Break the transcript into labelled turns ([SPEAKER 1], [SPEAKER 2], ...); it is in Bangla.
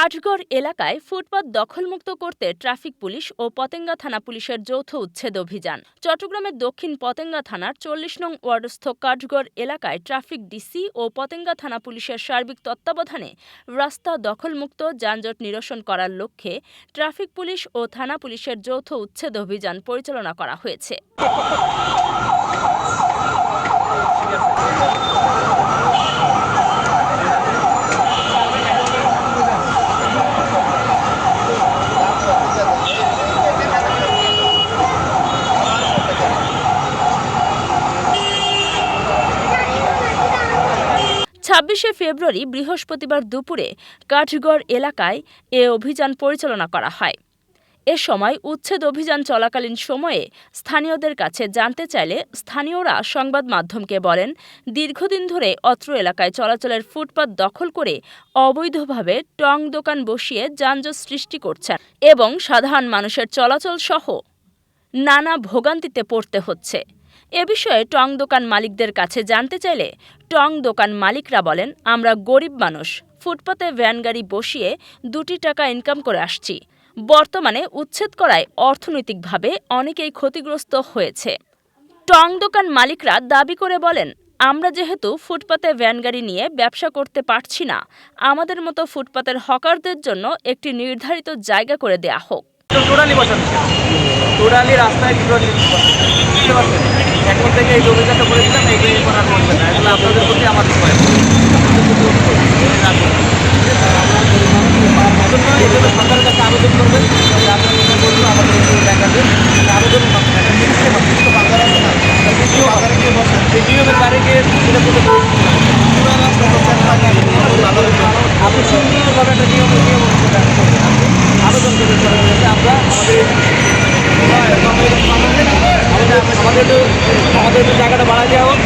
[SPEAKER 1] কাঠগড় এলাকায় ফুটপাত দখলমুক্ত করতে ট্রাফিক পুলিশ ও পতেঙ্গা থানা পুলিশের যৌথ উচ্ছেদ অভিযান। চট্টগ্রামের দক্ষিণ পতেঙ্গা থানার ৪০ নং ওয়ার্ডস্থ কাঠগড় এলাকায় ট্রাফিক ডিসি ও পতেঙ্গা থানা পুলিশের সার্বিক তত্ত্বাবধানে রাস্তা দখলমুক্ত যানজট নিরসন করার লক্ষ্যে ট্রাফিক পুলিশ ও থানা পুলিশের যৌথ উচ্ছেদ অভিযান পরিচালনা করা হয়েছে। ২৬শে ফেব্রুয়ারি বৃহস্পতিবার দুপুরে কাঠগড় এলাকায় এ অভিযান পরিচালনা করা হয়। এ সময় উচ্ছেদ অভিযান চলাকালীন সময়ে স্থানীয়দের কাছে জানতে চাইলে স্থানীয়রা সংবাদ মাধ্যমকে বলেন, দীর্ঘদিন ধরে অত্র এলাকায় চলাচলের ফুটপাত দখল করে অবৈধভাবে টং দোকান বসিয়ে যানজট সৃষ্টি করছেন এবং সাধারণ মানুষের চলাচল সহ নানা ভোগান্তিতে পড়তে হচ্ছে। এ বিষয়ে টং দোকান মালিকদের কাছে জানতে চাইলে টং দোকান মালিকরা বলেন, আমরা গরিব মানুষ, ফুটপাতে ভ্যান গাড়ি বসিয়ে ২টি টাকা ইনকাম করে আসছি। বর্তমানে উচ্ছেদ করায় অর্থনৈতিকভাবে অনেকেই ক্ষতিগ্রস্ত হয়েছে। টং দোকান মালিকরা দাবি করে বলেন, আমরা যেহেতু ফুটপাতে ভ্যান গাড়ি নিয়ে ব্যবসা করতে পারছি না, আমাদের মতো ফুটপাতের হকারদের জন্য একটি নির্ধারিত জায়গা করে দেয়া হোক।
[SPEAKER 2] রাস্তায় বুঝতে পারছেন, এখন থেকে এই অভিযানটা করেছিলাম, এই করার করবে না, এগুলো আপনাদের প্রতি আমার সরকারের কাছে আবেদন করবেন, আমাদের দেখাবেন আবেদন তারিখে আকর্ষণীয়ভাবে একটা নিয়ম আবেদন করে আমরা আমাদের জায়গাটা বাড়া দেওয়া হোক।